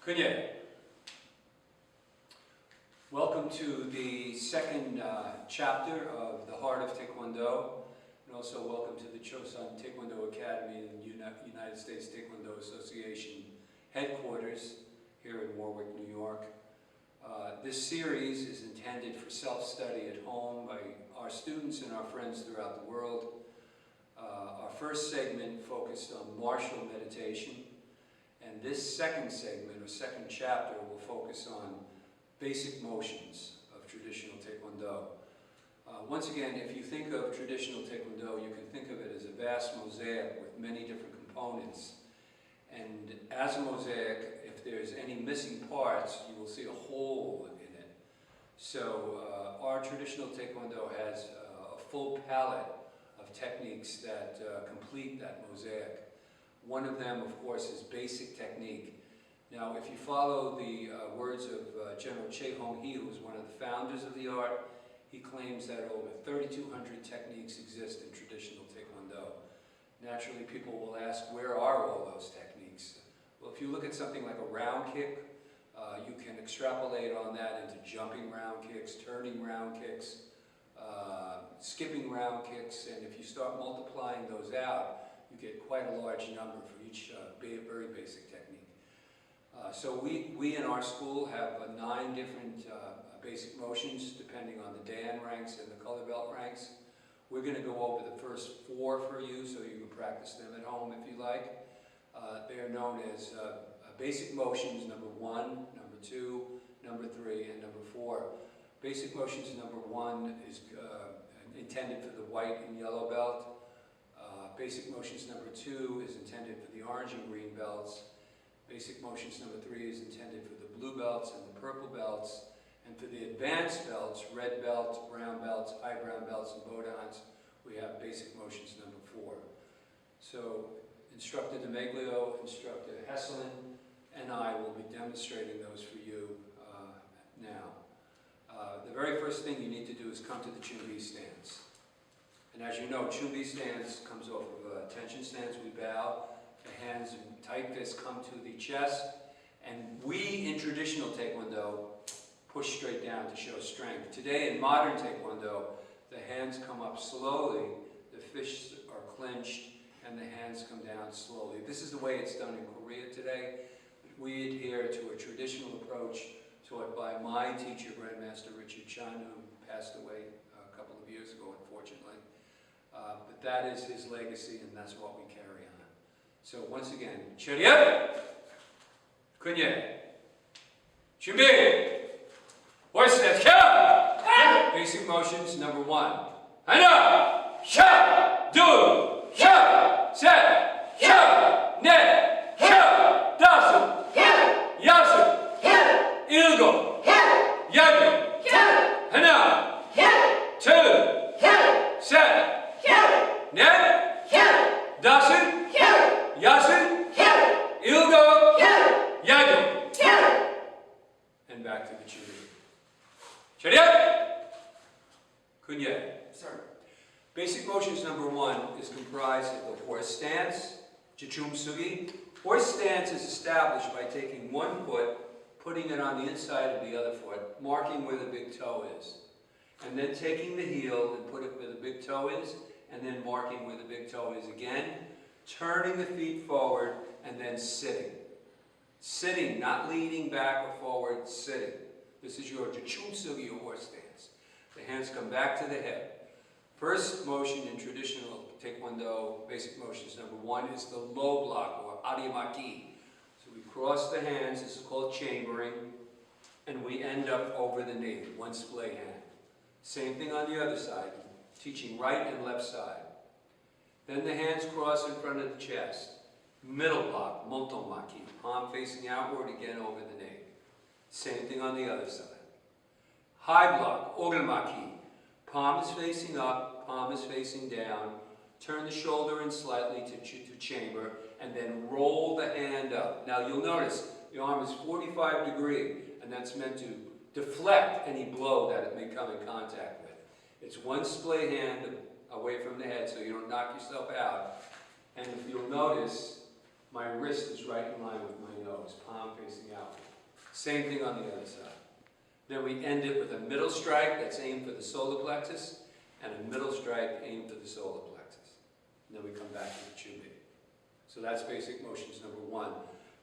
Kunye. Welcome to the second chapter of The Heart of Taekwondo, and also welcome to the Chosun Taekwondo Academy and United States Taekwondo Association headquarters here in Warwick, New York. This series is intended for self-study at home by our students and our friends throughout the world. Our first segment focused on martial meditation, and this second segment, or second chapter, will focus on basic motions of traditional Taekwondo. Once again, if you think of traditional Taekwondo, you can think of it as a vast mosaic with many different components. And as a mosaic, if there's any missing parts, you will see a hole in it. So our traditional Taekwondo has a full palette of techniques that complete that mosaic. One of them, of course, is basic technique. Now, if you follow the words of General Che Hong Hee, who was one of the founders of the art, he claims that over 3,200 techniques exist in traditional Taekwondo. Naturally, people will ask, where are all those techniques? Well, if you look at something like a round kick, you can extrapolate on that into jumping round kicks, turning round kicks, skipping round kicks, and if you start multiplying those out, you get quite a large number for each very basic technique. So we in our school have 9 different basic motions depending on the Dan ranks and the color belt ranks. We're going to go over the first 4 for you so you can practice them at home if you like. They are known as basic motions number 1, number 2, number 3, and number 4. Basic motions number 1 is intended for the white and yellow belt. Basic motions number 2 is intended for the orange and green belts. Basic motions number 3 is intended for the blue belts and the purple belts. And for the advanced belts, red belts, brown belts, high brown belts, and bodans, we have basic motions number 4. So Instructor DeMeglio, Instructor Hesselin, and I will be demonstrating those for you now. The very first thing you need to do is come to the Chumbi stance. And as you know, Chumbi stance comes off of a tension stance. We bow, the hands in tight fists come to the chest, and we in traditional Taekwondo push straight down to show strength. Today in modern Taekwondo, the hands come up slowly, the fists are clenched, and the hands come down slowly. This is the way it's done in Korea today. We adhere to a traditional approach taught by my teacher, Grandmaster Richard Chun, who passed away a couple of years ago, unfortunately. But that is his legacy, and that's what we carry on. So once again, Churya, Kunye, Chumbi, horse step, Sha! Basic motions number 1. Hana, Sha, Do, Sha, Set, Sha, Net, Sha, Dasu, Yasu, Ilgo, Yagi, Hana, 2, Set, Net, Dasu, Yasu, Ilgo, Yagi. And back to the Churya. Churya! Kunye. Sir. Basic motions number 1 is comprised of the horse stance, Jichum Sugi. Horse stance is established by taking one foot, putting it on the inside of the other foot, marking where the big toe is. And then taking the heel and put it where the big toe is, and then marking where the big toe is again, turning the feet forward, and then sitting. Sitting, not leaning back or forward, sitting. This is your Jichum Sugi, or horse stance. The hands come back to the hip. First motion in traditional Taekwondo, basic motions number 1 is the low block, or Arimaki. So we cross the hands, this is called chambering, and we end up over the knee, one splay hand. Same thing on the other side, teaching right and left side. Then the hands cross in front of the chest. Middle block, Montomaki, palm facing outward, again over the knee. Same thing on the other side. High block, Ogulmaki, palm is facing up, palm is facing down. Turn the shoulder in slightly to chamber, and then roll the hand up. Now you'll notice the arm is 45 degrees, and that's meant to deflect any blow that it may come in contact with. It's one splay hand away from the head so you don't knock yourself out. And if you'll notice, My wrist is right in line with my nose, palm facing out. Same thing on the other side. Then we end it with a middle strike that's aimed for the solar plexus, and a middle strike aimed for the solar plexus. And then we come back to the chumbi. So that's basic motions number 1.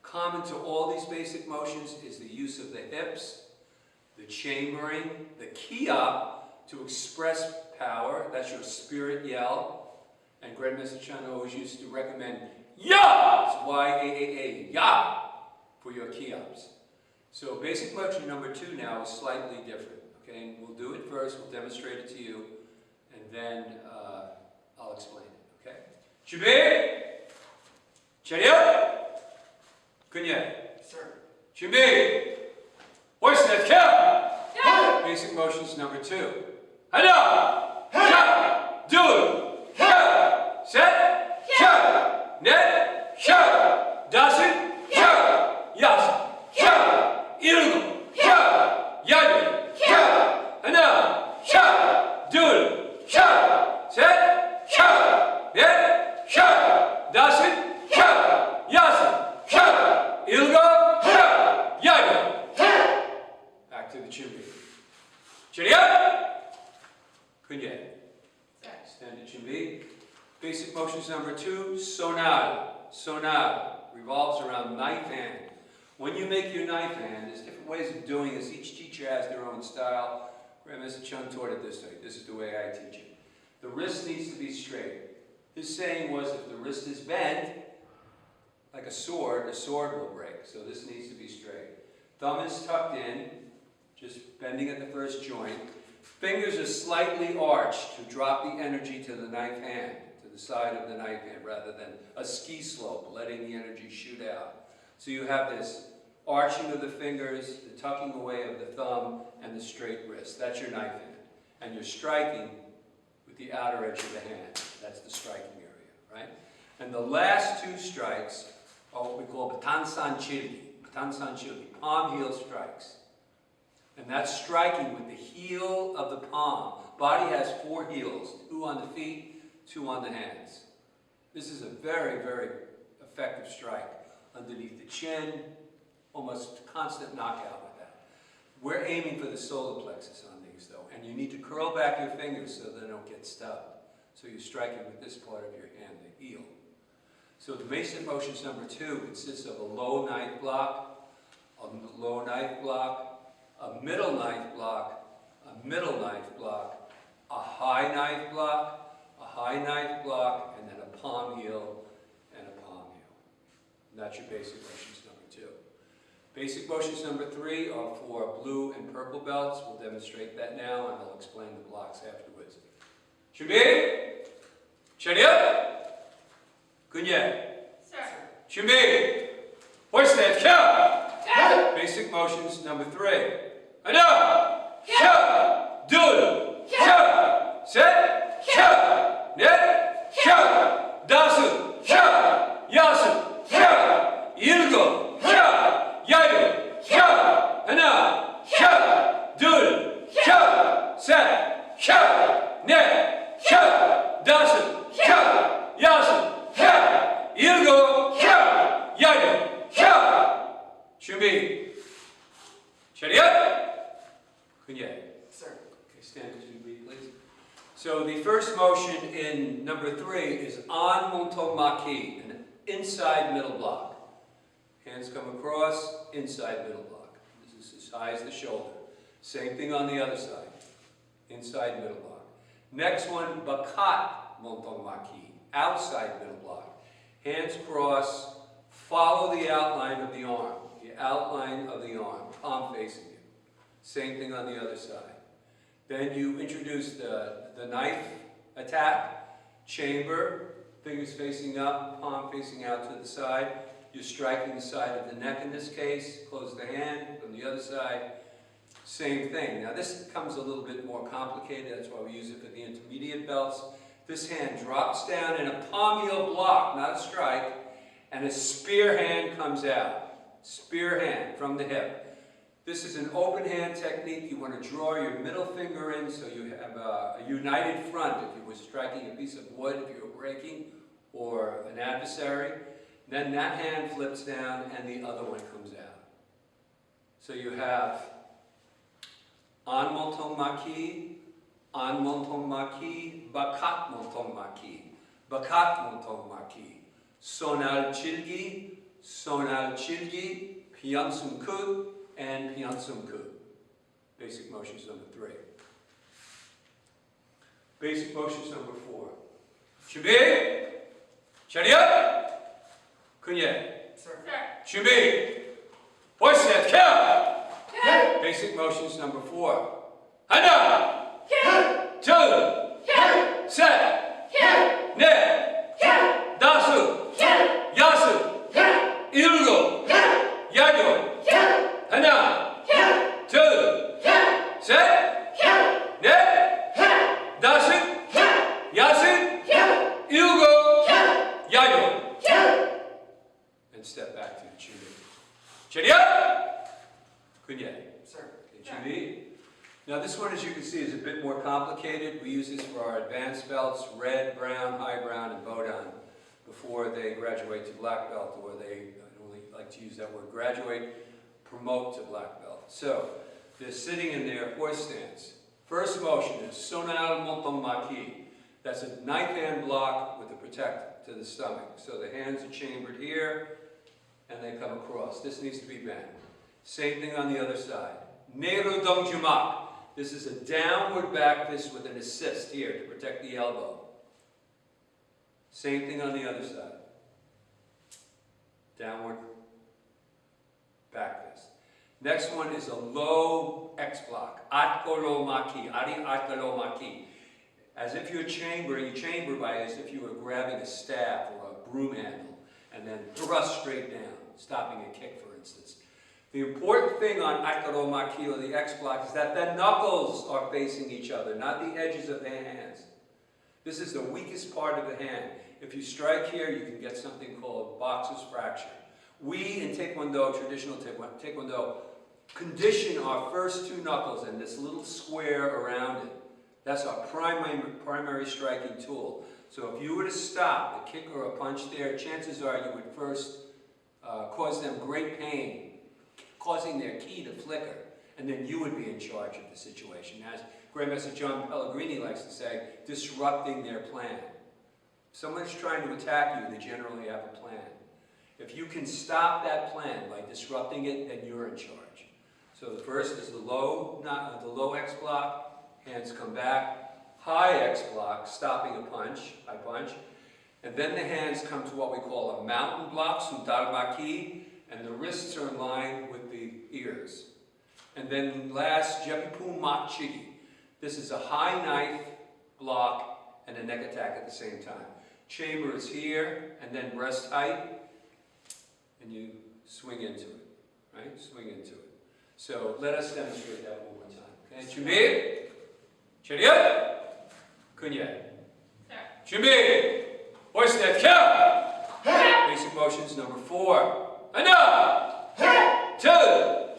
Common to all these basic motions is the use of the hips, the chambering, the ki-up to express power. That's your spirit yell. And Grandmaster Chan always used to recommend ya! It's Y-A-A-A, ya! For your ki-ups. So basic motion number 2 now is slightly different. Okay, and we'll do it first, we'll demonstrate it to you, and then I'll explain it. Okay? 준비! 차렷! 그녀. Sir. 준비! Horse left count! Basic motions number 2. 하나! 샷! 둘! 샷! 셋! 샷! 넷! 샷! 다섯! 샷! 여섯! 샷! 일곱! 샷! 여덟! 샷! 하나! 샷! 둘! 샷! 셋! 샷! 넷! 샷! 다섯! 샷! 여섯! 샷! 일곱! 샷! 여덟! Back to the chumbi. 차렷! 그녀. Standard chumbi. Basic motions number 2, sonal. Sonal revolves around knife hand. When you make your knife hand, there's different ways of doing this. Each teacher has their own style. Grandmaster Chung taught it this way. This is the way I teach it. The wrist needs to be straight. His saying was, if the wrist is bent, like a sword, the sword will break. So this needs to be straight. Thumb is tucked in, just bending at the first joint. Fingers are slightly arched to drop the energy to the knife hand, to the side of the knife hand, rather than a ski slope, letting the energy shoot out. So you have this arching of the fingers, the tucking away of the thumb, and the straight wrist. That's your knife hand. And you're striking with the outer edge of the hand. That's the striking area, right? And the last 2 strikes are what we call batansan chilgi. Batansan chilgi, palm heel strikes. And that's striking with the heel of the palm. Body has 4 heels, 2 on the feet, 2 on the hands. This is a very, very effective strike. Underneath the chin, almost constant knockout with that. We're aiming for the solar plexus on these though, and you need to curl back your fingers so they don't get stuck. So you're striking with this part of your hand, the heel. So the basic motions number 2 consists of a low knife block, a low knife block, a middle knife block, a middle knife block, a high knife block, a high knife block, and then a palm heel and a palm heel. And that's your basic motions number 2. Basic motions number 3 are for blue and purple belts. We'll demonstrate that now, and I'll explain the blocks afterwards. 준비! 차렷! 그녀. Sir. 준비! Horse left count! Basic motions number 3. 하나! 샷! 둘! 샷! 셋! 샷! 넷! 샷! 다섯! 샷! 여섯! 샷! 일곱! 샷! 여덟! 샷! 하나! 샷! 둘! 샷! 셋! 샷! 넷! 샷! 다섯! 샷! 여섯! 샷! 일곱! 샷! 여덟! 샷! 준비! 차렷! 그녀. Sir. Okay, stand to be, please. So the first motion in number 3 is an monton maki, an inside middle block. Hands come across, inside middle block. This is as high as the shoulder. Same thing on the other side, inside middle block. Next one, bakat monton maki, outside middle block. Hands cross, follow the outline of the arm, palm facing you. Same thing on the other side. Then you introduce the knife attack, chamber, fingers facing up, palm facing out to the side. You're striking the side of the neck in this case, close the hand from the other side. Same thing. Now this becomes a little bit more complicated, that's why we use it for the intermediate belts. This hand drops down in a palm heel block, not a strike, and a spear hand comes out. Spear hand from the hip. This is an open hand technique. You want to draw your middle finger in so you have a united front if you were striking a piece of wood, if you were breaking, or an adversary. Then that hand flips down and the other one comes out. So you have An Montong Maki, An Montong Maki, Bakat Montong Maki, Bakat Montong Maki, Sonal Chilgi, Piansum Kud, and Piansum Kud. Basic motions number 3. Basic motions number 4. 준비! 차렷! Kunye. Sir. 준비! Voice set, count! Basic motions number 4. 하나! 둘! 셋! 넷! 다섯! 여섯! 일곱! 여덟! 하나! 둘! 셋! 넷! 다섯! 여섯! 일곱! 여덟! And step back to the 준비. 차렷! Kunye. Sir. 준비. Now this one, as you can see, is a bit more complicated. We use this for our advanced belts, red, brown, high brown, and Bodan, before they graduate to black belt, or they, I don't really like to use that word, graduate, promote to black belt. So, they're sitting in their horse stance. First motion is Sonal Montong Maki. That's a knife hand block with a protector to the stomach. So the hands are chambered here, and they come across. This needs to be bent. Same thing on the other side. Neru Dong Jumak. This is a downward back fist with an assist here to protect the elbow. Same thing on the other side. Downward back fist. Next one is a low X block. Atkolo Maki. Ari Atkolo Maki. As if you're chambering, you chamber by as if you were grabbing a staff or a broom handle and then thrust straight down, stopping a kick, for instance. The important thing on Aikaro Maki, or the X block, is that the knuckles are facing each other, not the edges of the hands. This is the weakest part of the hand. If you strike here, you can get something called boxer's fracture. We in Taekwondo, traditional Taekwondo, condition our first 2 knuckles and this little square around it. That's our primary striking tool. So if you were to stop a kick or a punch there, chances are you would first cause them great pain, causing their ki to flicker, and then you would be in charge of the situation. As Grandmaster John Pellegrini likes to say, disrupting their plan. If someone's trying to attack you, they generally have a plan. If you can stop that plan by disrupting it, then you're in charge. So the first is the low X block, hands come back, high X block, stopping a punch, high punch, and then the hands come to what we call a mountain block, Sundar Maki, and the wrists are in line with the ears. And then last, Jepipu Mak Chigi. This is a high knife block and a neck attack at the same time. Chamber is here, and then breast height, and you swing into it, right? Swing into it. So let us demonstrate that one more time. Okay, 준비, 차렷, kunye. 준비, voice that count. Basic motions number 4. 하나, 둘,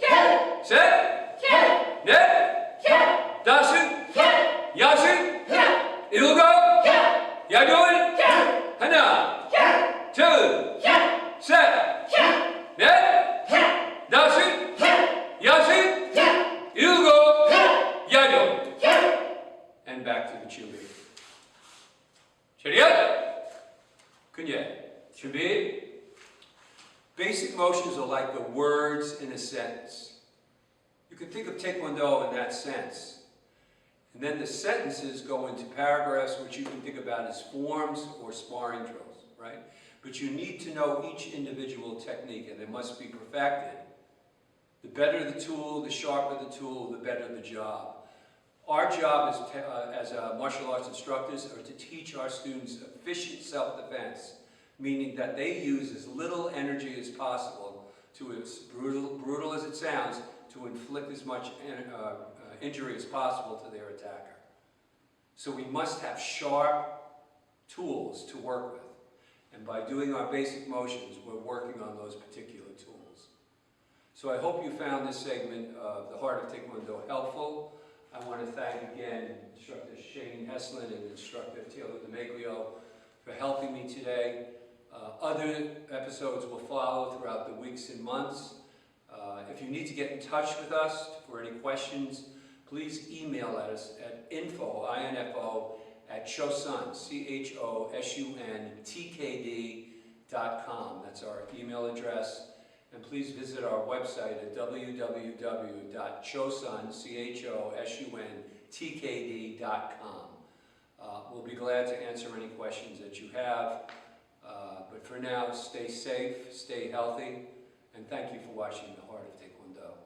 셋, 넷, 다섯, 여섯, 일곱, 여덟, 하나, 둘, 셋, 넷, 다섯, 여섯, 일곱, 여덟. And back to the 준비. 차렷, kunye. 준비. Basic motions are like the words in a sentence. You can think of Taekwondo in that sense. And then the sentences go into paragraphs, which you can think about as forms or sparring drills, right? But you need to know each individual technique, and they must be perfected. The better the tool, the sharper the tool, the better the job. Our job as martial arts instructors are to teach our students efficient self-defense, meaning that they use as little energy as possible, to as brutal as it sounds, to inflict as much injury as possible to their attacker. So we must have sharp tools to work with. And by doing our basic motions, we're working on those particular tools. So I hope you found this segment of The Heart of Taekwondo helpful. I want to thank again Instructor Shane Heslin and Instructor Taylor DeMaglio for helping me today. Other episodes will follow throughout the weeks and months. If you need to get in touch with us for any questions, please email us at info at chosun, CHOSUNTKD.com. That's our email address. And please visit our website at www.chosun.TKD.com. We'll be glad to answer any questions that you have. But for now, stay safe, stay healthy, and thank you for watching The Heart of Taekwondo.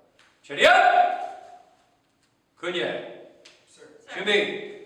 Cheerio! Kunye! Sir. Jimmy!